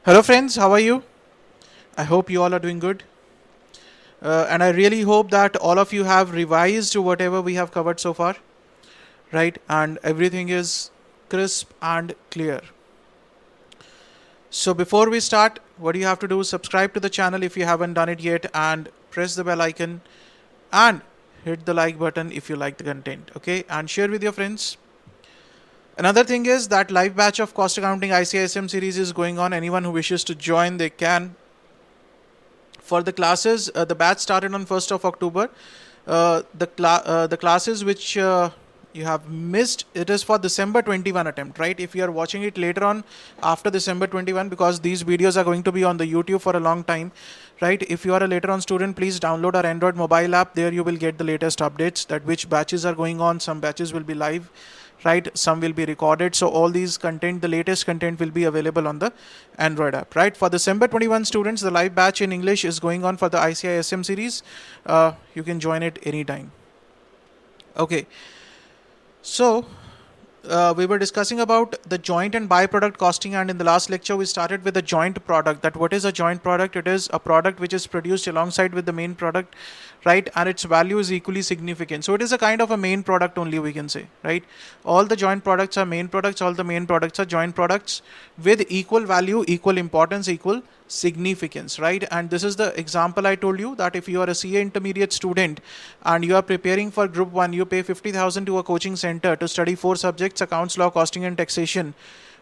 Hello friends, how are you? I hope you all are doing good. And I really hope that all of you have revised whatever we have covered so far, right? And everything is crisp and clear. So before we start, what you have to do is subscribe to the channel if you haven't done it yet and press the bell icon and hit the like button if you like the content, okay? And share with your friends. Another thing is that live batch of cost accounting ICISM series is going on. Anyone who wishes to join, they can. For the classes, the batch started on 1st of October. The classes which you have missed, it is for December 21 attempt, right? If you are watching it later on after December 21, because these videos are going to be on the YouTube for a long time, right? If you are a later on student, please download our Android mobile app. There you will get the latest updates that which batches are going on. Some batches will be live, right? Some will be recorded. So all these content, the latest content will be available on the Android app, right? For December 21 students, the live batch in English is going on for the ICISM series. You can join it anytime. Okay. So we were discussing about the joint and byproduct costing, and in the last lecture we started with the joint product. That what is a joint product? It is a product which is produced alongside with the main product, right? And its value is equally significant. So it is a kind of a main product only, we can say, right? All the joint products are main products, all the main products are joint products with equal value, equal importance, equal significance, right? And this is the example I told you, that if you are a CA intermediate student and you are preparing for group 1, you pay 50,000 to a coaching center to study 4 subjects: accounts, law, costing and taxation.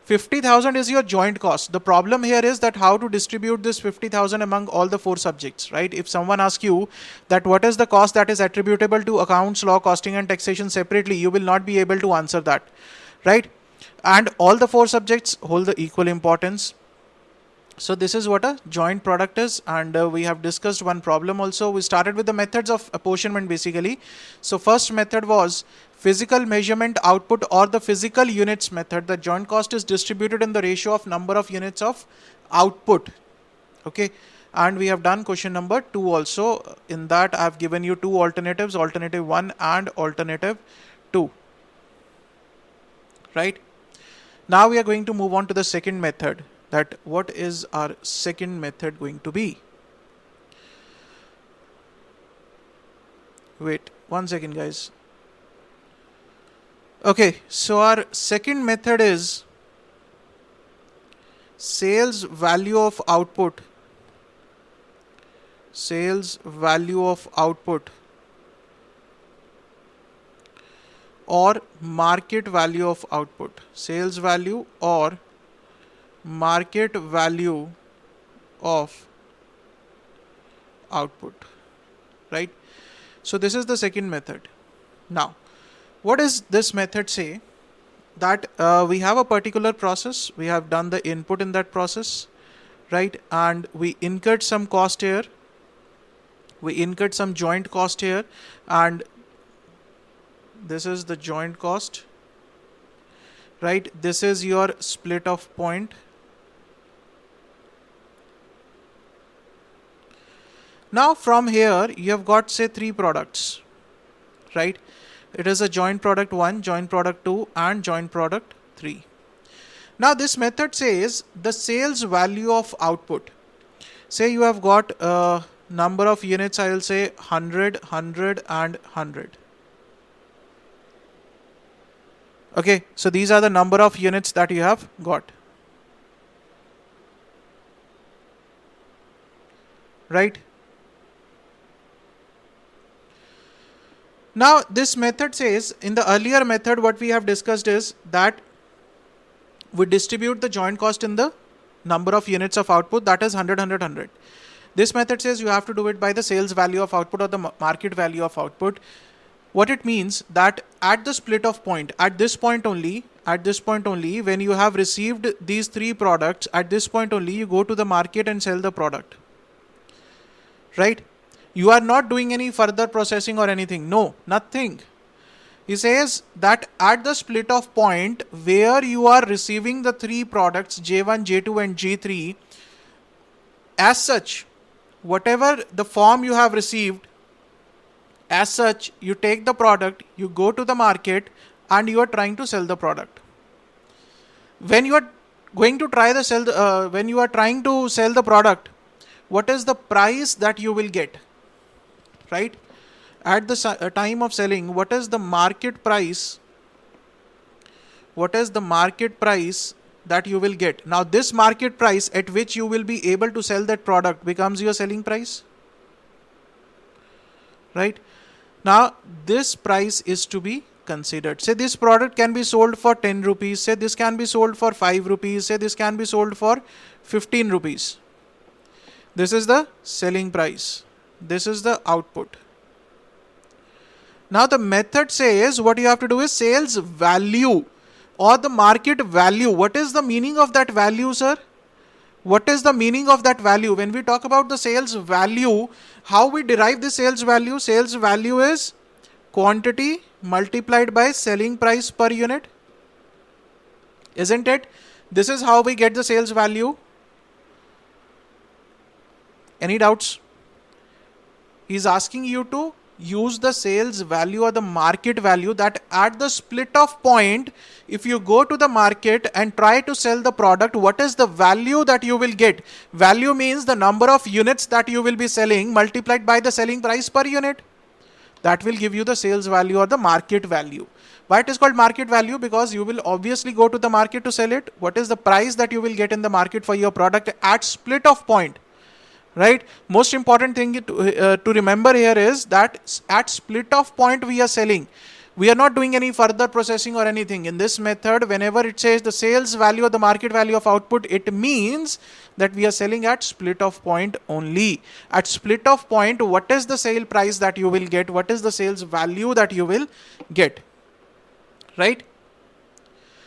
50,000 is your joint cost. The problem here is that how to distribute this 50,000 among all the 4 subjects, right? If someone asks you that what is the cost that is attributable to accounts, law, costing and taxation separately, you will not be able to answer that, right? And all the 4 subjects hold the equal importance. So this is what a joint product is, and we have discussed one problem also. We started with the methods of apportionment basically. So first method was physical measurement output, or the physical units method. The joint cost is distributed in the ratio of number of units of output, okay? And we have done question number 2 also. In that I have given you 2 alternatives, alternative 1 and alternative 2, right? Now we are going to move on to the second method. That what is our second method going to be? Wait 1 second, guys. Okay, so our second method is sales value of output. Sales value of output or market value of output. Sales value or market value of output, right? So this is the second method. Now what does this method say? That we have a particular process, we have done the input in that process, right? And we incurred some cost here, we incurred some joint cost here, and this is the joint cost, right? This is your split of point. Now from here you have got say 3 products, right? It is a joint product 1, joint product 2 and joint product 3. Now this method says the sales value of output. Say you have got a number of units, I will say 100, 100 and 100. Okay, so these are the number of units that you have got, right? Now this method says, in the earlier method what we have discussed is that we distribute the joint cost in the number of units of output, that is 100, 100, 100. This method says you have to do it by the sales value of output or the market value of output. What it means, that at the split of point, at this point only, when you have received these 3 products, at this point only you go to the market and sell the product, right? You are not doing any further processing or anything. No, nothing. He says that at the split of point where you are receiving the 3 products J1, J2 and J3, as such, whatever the form you have received, as such you take the product, you go to the market and you are trying to sell the product. When you are going to try the sell when you are trying to sell the product, what is the price that you will get, right? At the time of selling, what is the market price, what is the market price that you will get. Now this market price at which you will be able to sell that product becomes your selling price, right? Now this price is to be considered. Say this product can be sold for 10 rupees, say this can be sold for 5 rupees, say this can be sold for 15 rupees. This is the selling price, this is the output. Now the method says what you have to do is sales value or the market value. What is the meaning of that value, sir? What is the meaning of that value? When we talk about the sales value, how we derive the sales value? Sales value is quantity multiplied by selling price per unit, isn't it? This is how we get the sales value. Any doubts? He's asking you to use the sales value or the market value, that at the split off point, if you go to the market and try to sell the product, what is the value that you will get? Value means the number of units that you will be selling multiplied by the selling price per unit. That will give you the sales value or the market value. Why it is called market value? Because you will obviously go to the market to sell it. What is the price that you will get in the market for your product at split off point? Right? Most important thing to remember here is that at split off point we are selling. We are not doing any further processing or anything. In this method, whenever it says the sales value or the market value of output, it means that we are selling at split off point only. At split off point, what is the sale price that you will get? What is the sales value that you will get? Right?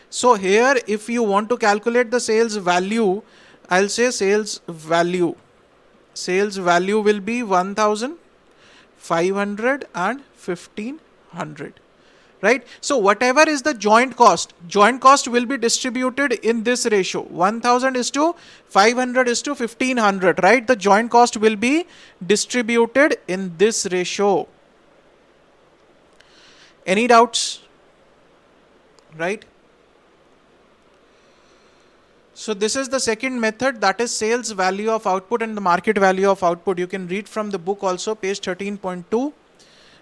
So here, if you want to calculate the sales value, I'll say sales value. Sales value will be 1,500 and 1,500, right? So whatever is the joint cost will be distributed in this ratio. 1,000 is to 500 is to 1,500, right? The joint cost will be distributed in this ratio. Any doubts? Right? So this is the second method, that is sales value of output and the market value of output. You can read from the book also, page 13.2.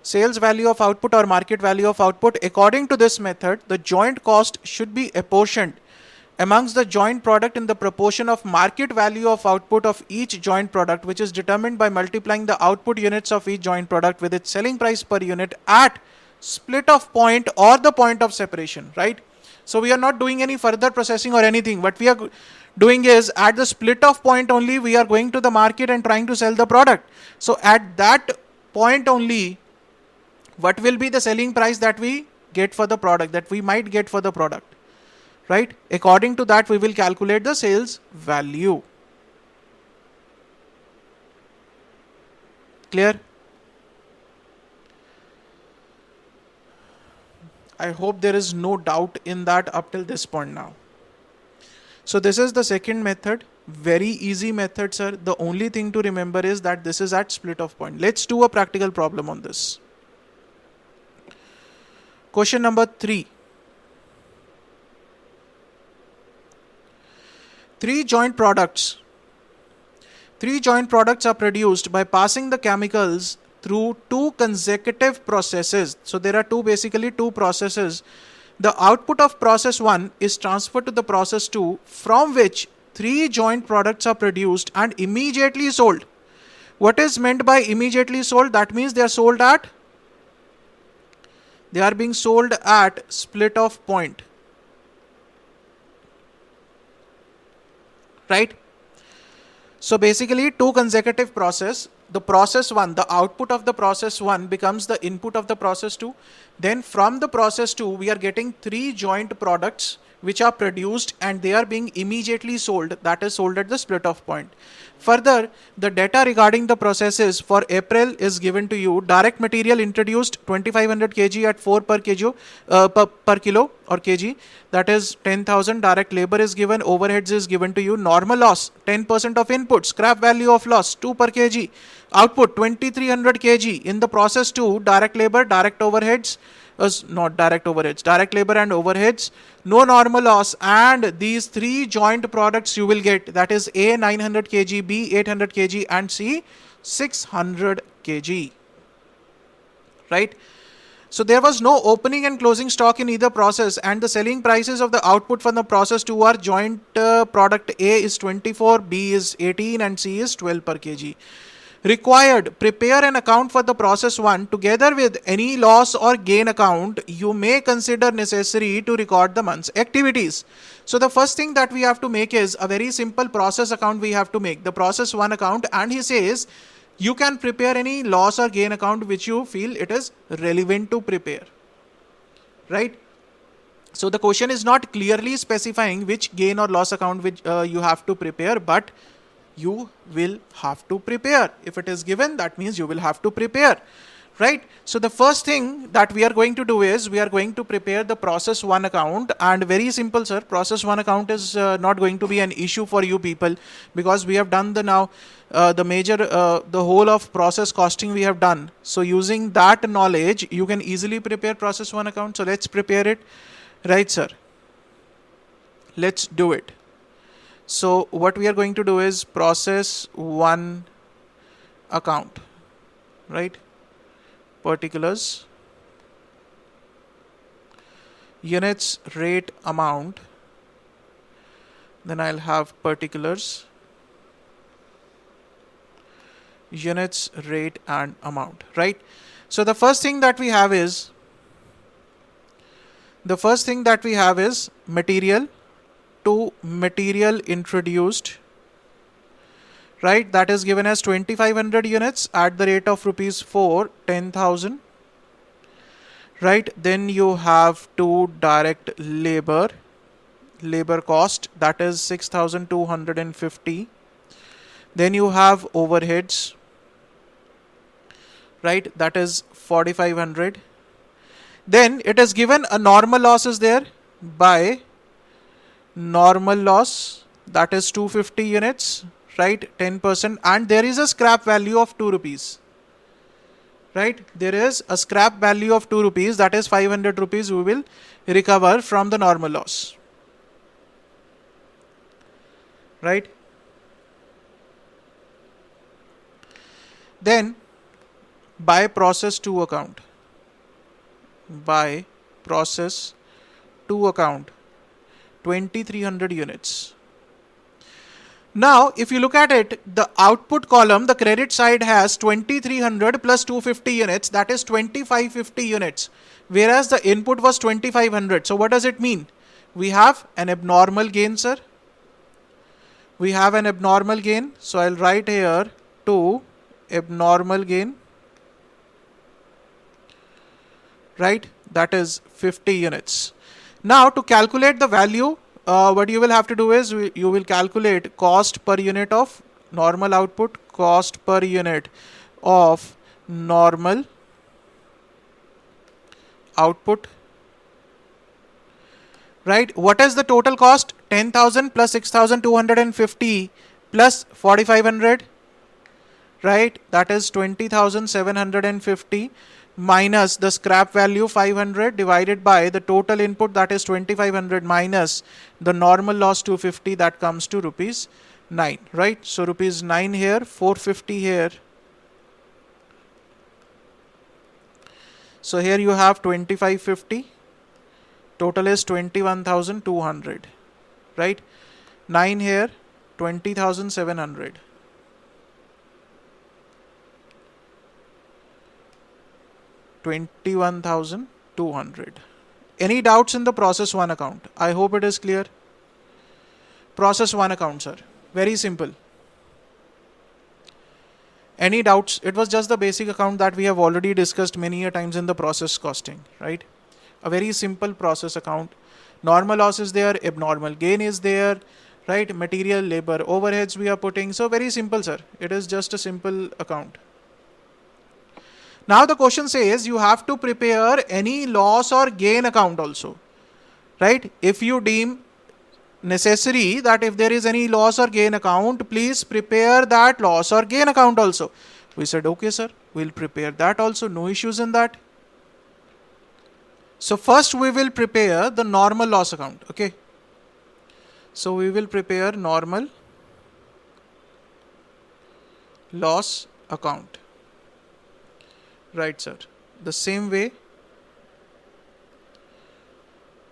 Sales value of output or market value of output. According to this method, the joint cost should be apportioned amongst the joint product in the proportion of market value of output of each joint product, which is determined by multiplying the output units of each joint product with its selling price per unit at split off point or the point of separation, right? So we are not doing any further processing or anything. What we are doing is at the split off point only, we are going to the market and trying to sell the product. So at that point only, what will be the selling price that we get for the product, that we might get for the product, right? According to that, we will calculate the sales value. Clear? I hope there is no doubt in that up till this point now. So this is the second method. Very easy method, sir. The only thing to remember is that this is at split off point. Let's do a practical problem on this. Question number 3. 3 joint products are produced by passing the chemicals through 2 consecutive processes. So there are basically two processes. The output of process 1 is transferred to the process 2, from which 3 joint products are produced and immediately sold. What is meant by immediately sold? That means they are being sold at split off point, right? So basically 2 consecutive process. The process 1, the output of the process 1 becomes the input of the process 2. Then from the process 2, we are getting 3 joint products which are produced and they are being immediately sold, that is sold at the split off point. Further, the data regarding the processes for April is given to you. Direct material introduced 2500 kg at 4 per kg per kilo or kg, that is 10,000. Direct labor is given, overheads is given to you. Normal loss 10% of input, scrap value of loss 2 per kg. Output 2300 kg in the process 2, direct labor, direct overheads, not direct overheads, direct labor and overheads, no normal loss, and these three joint products you will get, that is A 900 kg, B 800 kg, and C 600 kg, right? So there was no opening and closing stock in either process, and the selling prices of the output from the process 2 are joint product A is 24, B is 18, and C is 12 per kg. Required, prepare an account for the process 1 together with any loss or gain account you may consider necessary to record the month's activities. So the first thing that we have to make is a very simple process account. We have to make the process 1 account, and he says you can prepare any loss or gain account which you feel it is relevant to prepare, right? So the question is not clearly specifying which gain or loss account which you have to prepare, but you will have to prepare. If it is given, that means you will have to prepare, right? So the first thing that we are going to do is we are going to prepare the process 1 account, and very simple, sir. Process 1 account is not going to be an issue for you people, because we have done the the whole of process costing we have done. So using that knowledge, you can easily prepare process 1 account. So let's prepare it, right, sir? Let's do it. So what we are going to do is process 1 account, right? Particulars, units, rate, amount. Then I'll have particulars, units, rate, and amount, right? So the first thing that we have is material to material introduced, right? That is given as 2500 units at the rate of rupees 4, 10,000, right? Then you have to direct labor cost, that is 6,250. Then you have overheads, right? That is 4,500. Then it is given a normal loss is there by normal loss, that is 250 units, right? 10%, and there is a scrap value of 2 rupees, right? There is a scrap value of 2 rupees, that is 500 rupees we will recover from the normal loss, right? Then by process 2 account, 2300 units. Now, if you look at it, the output column, the credit side has 2300 plus 250 units, that is 2550 units, whereas the input was 2500. So what does it mean? We have an abnormal gain, sir. We have an abnormal gain. So I'll write here 2 abnormal gain, right? That is 50 units. Now to calculate the value, what you will have to do is you will calculate cost per unit of normal output, cost per unit of normal output, right? What is the total cost? 10,000 plus 6,250 plus 4,500, right? That is 20,750 minus the scrap value 500 divided by the total input, that is 2500, minus the normal loss 250, that comes to rupees 9, right? So rupees 9 here, 450 here. So here you have 2550, total is 21,200, right? 9 here, 20,700. $21,200. Any doubts in the process 1 account? I hope it is clear. Process 1 account, sir. Very simple. Any doubts? It was just the basic account that we have already discussed many a times in the process costing, right? A very simple process account. Normal loss is there, abnormal gain is there, right? Material, labor, overheads we are putting. So very simple, sir. It is just a simple account. Now the question says you have to prepare any loss or gain account also, right? If you deem necessary that if there is any loss or gain account, please prepare that loss or gain account also. We said, okay, sir, we'll prepare that also. No issues in that. So first we will prepare the normal loss account. Okay, so we will prepare normal loss account, right sir? The same way,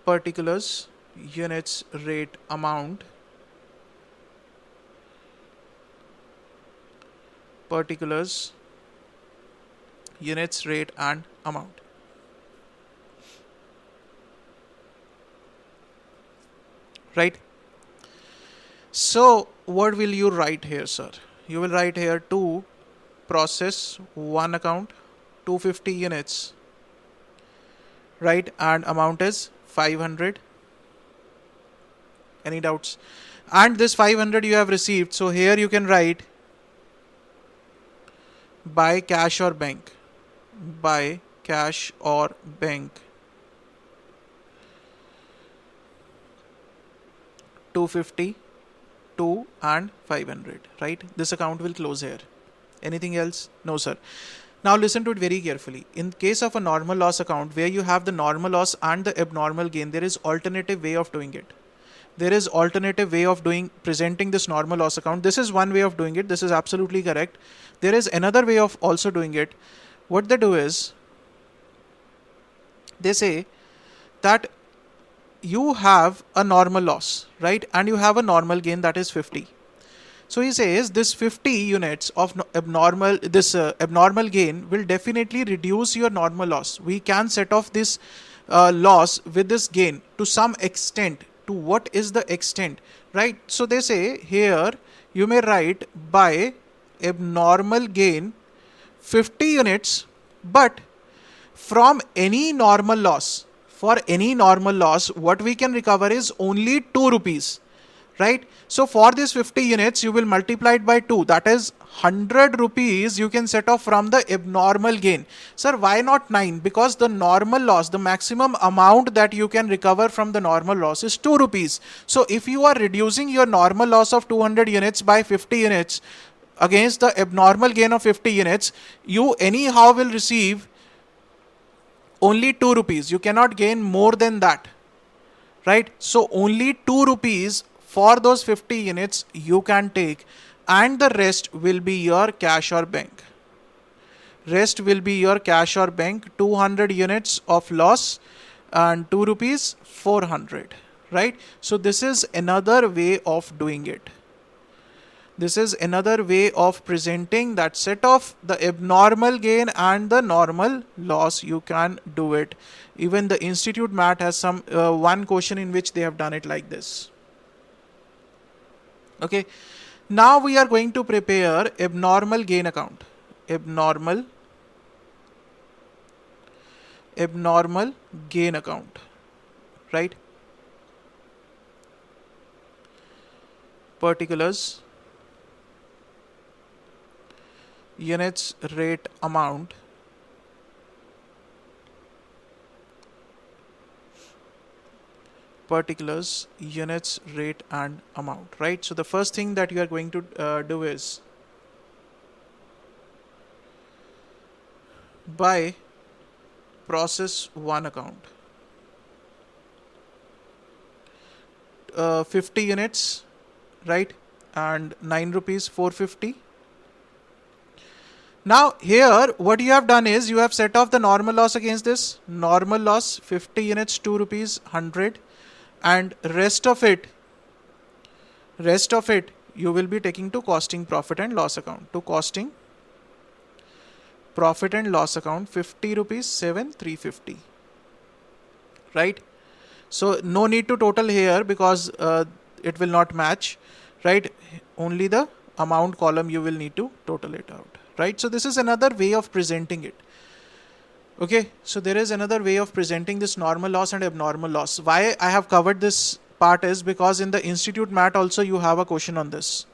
particulars, units, rate, amount, particulars, units, rate and amount. Right? So what will you write here, sir? You will write here to process one account, 250 units, right? And amount is 500. Any doubts? And this 500 you have received. So here you can write by cash or bank. By cash or bank. 250, 2 and 500, right? This account will close here. Anything else? No, sir. Now listen to it very carefully. In case of a normal loss account where you have the normal loss and the abnormal gain, there is alternative way of doing it. There is alternative way of presenting this normal loss account. This is one way of doing it. This is absolutely correct. There is another way of also doing it. What they do is, they say that you have a normal loss, right? And you have a normal gain, that is 50. So he says this 50 units of abnormal gain will definitely reduce your normal loss. We can set off this loss with this gain to some extent. To what is the extent, right? So they say here you may write by abnormal gain 50 units, but from any normal loss, for any normal loss, what we can recover is only 2 rupees, right? So for this 50 units, you will multiply it by 2. That is 100 rupees you can set off from the abnormal gain. Sir, why not 9? Because the normal loss, the maximum amount that you can recover from the normal loss is 2 rupees. So if you are reducing your normal loss of 200 units by 50 units against the abnormal gain of 50 units, you anyhow will receive only 2 rupees. You cannot gain more than that, right? So only 2 rupees for those 50 units you can take, and the rest will be your cash or bank. Rest will be your cash or bank. 200 units of loss and 2 rupees 400, right? So this is another way of doing it. This is another way of presenting that set of the abnormal gain and the normal loss. You can do it. Even the Institute Math has some one question in which they have done it like this. Okay. Now we are going to prepare abnormal gain account. Abnormal gain account, right? Particulars, units, rate, amount, particulars, units, rate and amount, right? So the first thing that you are going to do is by process one account, 50 units, right? And 9 rupees 450. Now here what you have done is you have set off the normal loss against this. Normal loss 50 units 2 rupees 100, and rest of it you will be taking to costing profit and loss account. To costing profit and loss account, 50 rupees 7,350, right? So no need to total here because it will not match, right? Only the amount column you will need to total it out, right? So this is another way of presenting it. Okay, so there is another way of presenting this normal loss and abnormal loss. Why I have covered this part is because in the Institute Math also you have a question on this.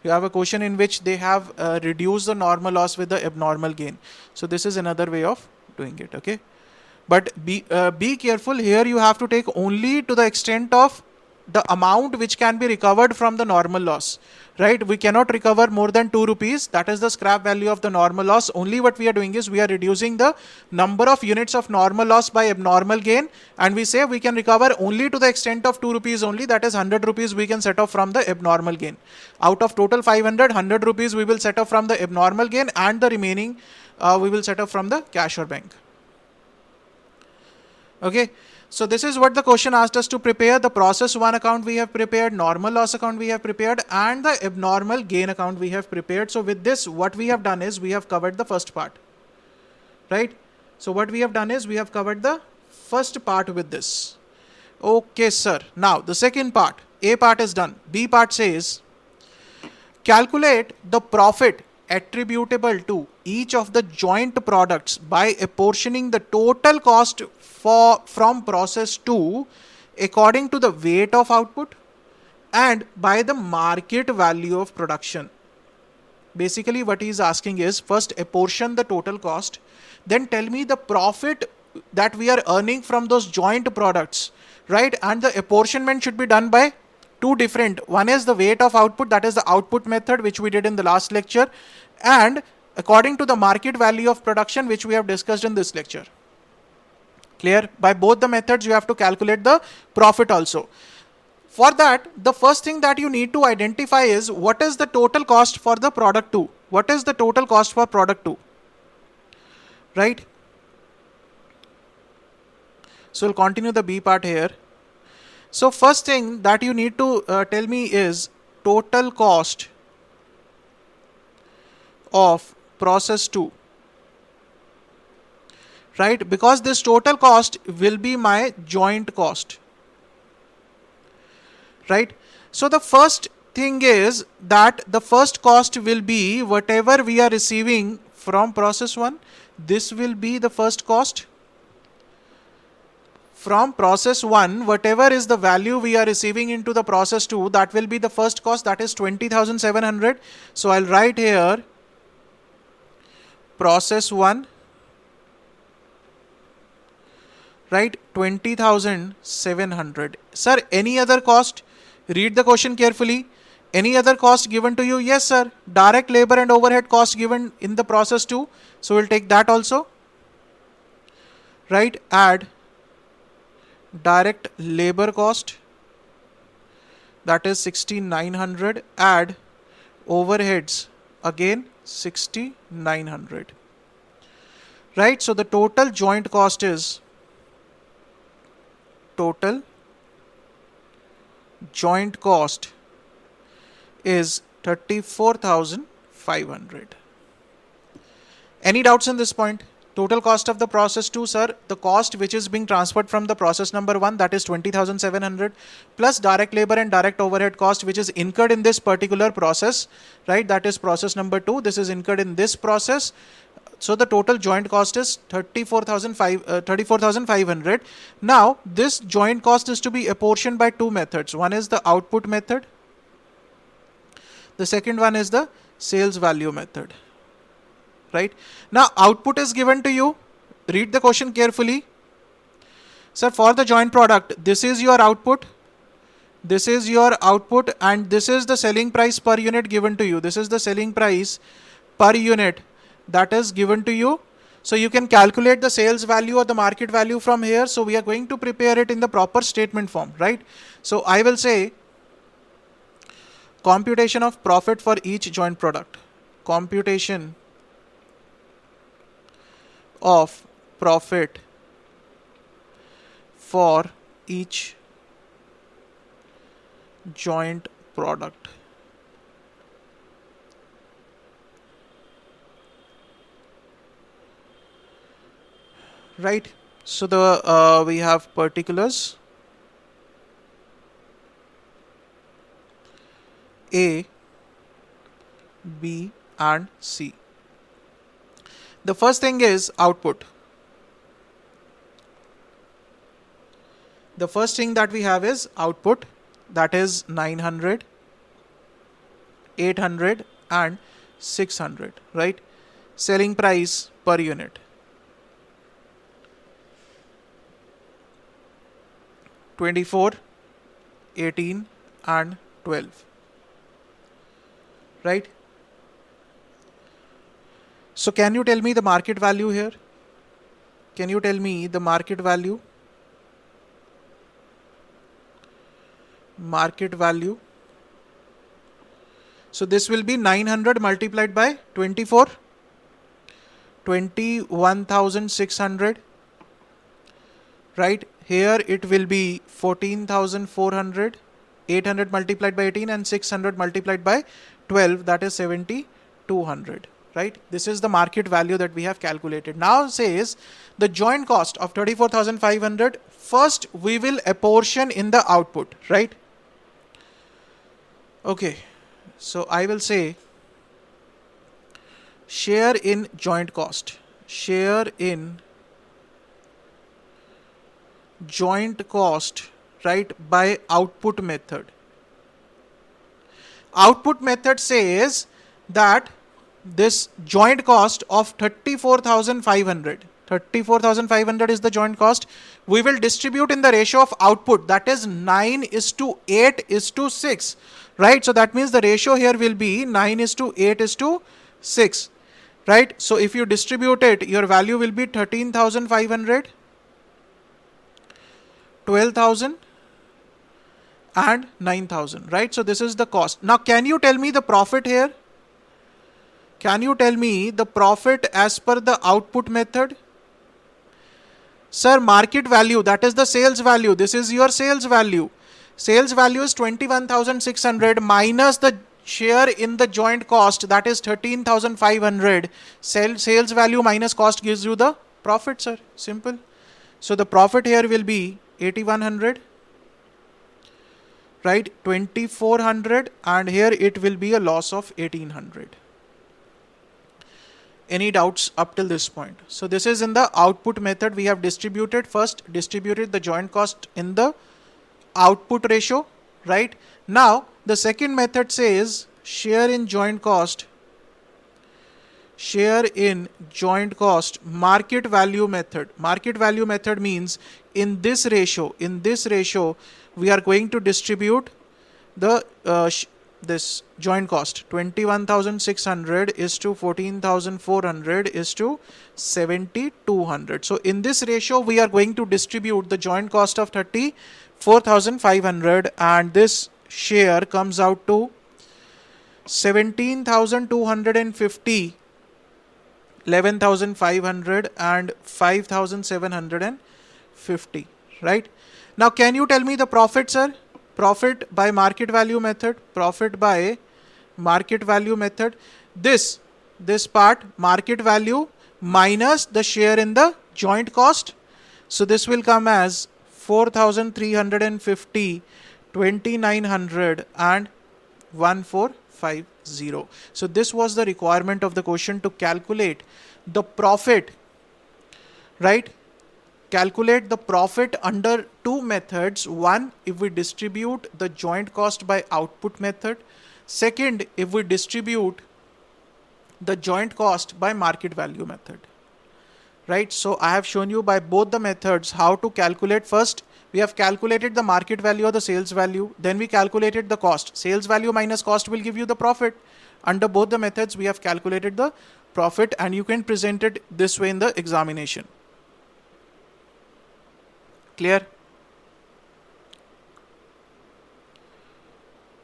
You have a question in which they have reduced the normal loss with the abnormal gain. So this is another way of doing it. Okay, but be careful here. You have to take only to the extent of the amount which can be recovered from the normal loss, right? We cannot recover more than 2 rupees. That is the scrap value of the normal loss. Only what we are doing is we are reducing the number of units of normal loss by abnormal gain, and we say we can recover only to the extent of 2 rupees only, that is 100 rupees we can set off from the abnormal gain. Out of total 500, 100 rupees we will set off from the abnormal gain, and the remaining we will set off from the cash or bank. Okay, so this is what the question asked us to prepare. The process 1 account we have prepared, normal loss account we have prepared, and the abnormal gain account we have prepared. So with this, what we have done is we have covered the first part, right? So what we have done is we have covered the first part with this. Okay, sir. Now the second part, A part is done. B part says, calculate the profit attributable to each of the joint products by apportioning the total cost from process 2 according to the weight of output and by the market value of production. Basically what he is asking is, first apportion the total cost, then tell me the profit that we are earning from those joint products, right? And the apportionment should be done by two different. One is the weight of output, that is the output method which we did in the last lecture, and according to the market value of production which we have discussed in this lecture. Clear? By both the methods you have to calculate the profit also. For that, the first thing that you need to identify is what is the total cost for the product 2. What is the total cost for product 2? Right? So we'll continue the B part here. So first thing that you need to tell me is total cost of process 2. Right? Because this total cost will be my joint cost. Right? So the first thing is that the first cost will be whatever we are receiving from process 1. This will be the first cost. From process 1, whatever is the value we are receiving into the process 2, that will be the first cost, that is 20,700. So I'll write here process 1, right, 20,700. Sir, any other cost? Read the question carefully. Any other cost given to you? Yes, sir. Direct labor and overhead cost given in the process 2. So we'll take that also. Right, add direct labor cost, that is 6,900, add overheads, again 6,900. Right, so the total joint cost is, total joint cost is 34,500. Any doubts in this point? Total cost of the process 2, sir, the cost which is being transferred from the process number 1, that is 20,700, plus direct labor and direct overhead cost which is incurred in this particular process, right? That is process number 2. This is incurred in this process. So the total joint cost is 34,500. Now this joint cost is to be apportioned by two methods. One is the output method. The second one is the sales value method. Right? Now output is given to you. Read the question carefully. Sir, for the joint product, this is your output. This is your output, and this is the selling price per unit given to you. This is the selling price per unit that is given to you. So you can calculate the sales value or the market value from here. So we are going to prepare it in the proper statement form, right? So I will say computation of profit for each joint product. Computation of profit for each joint product. Right? So the we have particulars A, B and C. The first thing is output. The first thing that we have is output, that is 900, 800 and 600, right? Selling price per unit. 24, 18 and 12, right? So can you tell me the market value here? Can you tell me the market value? Market value. So this will be 900 multiplied by 24, 21,600, right? Here it will be 14,400, 800 multiplied by 18 and 600 multiplied by 12, that is 7,200, right? This is the market value that we have calculated. Now says the joint cost of 34,500, first we will apportion in the output, right? Okay, so I will say share in joint cost, share in joint cost, right, by output method. Output method says that this joint cost of 34,500 is the joint cost. We will distribute in the ratio of output, that is 9:8:6, right? So that means the ratio here will be 9:8:6, right? So if you distribute it, your value will be 13,500, 12,000 and 9,000, right? So this is the cost. Now can you tell me the profit here? Can you tell me the profit as per the output method? Sir, market value, that is the sales value. This is your sales value. Sales value is 21,600 minus the share in the joint cost, that is 13,500. Sales value minus cost gives you the profit, sir. Simple. So the profit here will be 8,100, right? 2,400, and here it will be a loss of 1,800. Any doubts up till this point? So this is in the output method. We have distributed the joint cost in the output ratio, right? Now the second method says share in joint cost, market value method. Market value method means in this ratio we are going to distribute the this joint cost. 21,600 is to 14,400 is to 7,200. So in this ratio we are going to distribute the joint cost of 34,500, and this share comes out to 17,250, 11,500 and 5,750, right? Now can you tell me the profit, sir? Profit by market value method. This part, market value minus the share in the joint cost. So this will come as 4,350, 2,900 and 1,450. So this was the requirement of the question, to calculate the profit, right? Calculate the profit under two methods. One, if we distribute the joint cost by output method. Second, if we distribute the joint cost by market value method, right? So I have shown you by both the methods how to calculate. First, we have calculated the market value or the sales value. Then we calculated the cost. Sales value minus cost will give you the profit. Under both the methods, we have calculated the profit, and you can present it this way in the examination. Clear?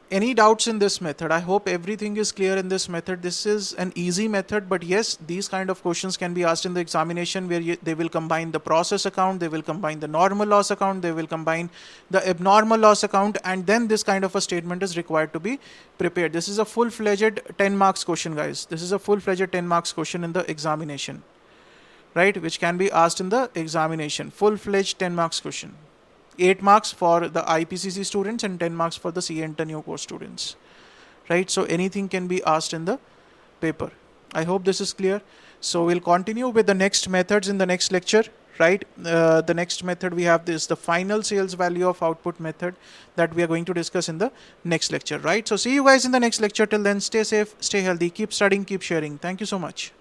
Any doubts in this method? I hope everything is clear in this method. This is an easy method, but yes, these kind of questions can be asked in the examination, where they will combine the process account, they will combine the normal loss account, they will combine the abnormal loss account, and then this kind of a statement is required to be prepared. This is a full-fledged 10 marks question, guys. This is a full-fledged 10 marks question in the examination, right? Which can be asked in the examination. Full-fledged 10 marks question. 8 marks for the IPCC students and 10 marks for the CA Interneo course students, right? So anything can be asked in the paper. I hope this is clear. So we'll continue with the next methods in the next lecture, right? The next method we have the final sales value of output method, that we are going to discuss in the next lecture, right? So see you guys in the next lecture. Till then, stay safe, stay healthy, keep studying, keep sharing. Thank you so much.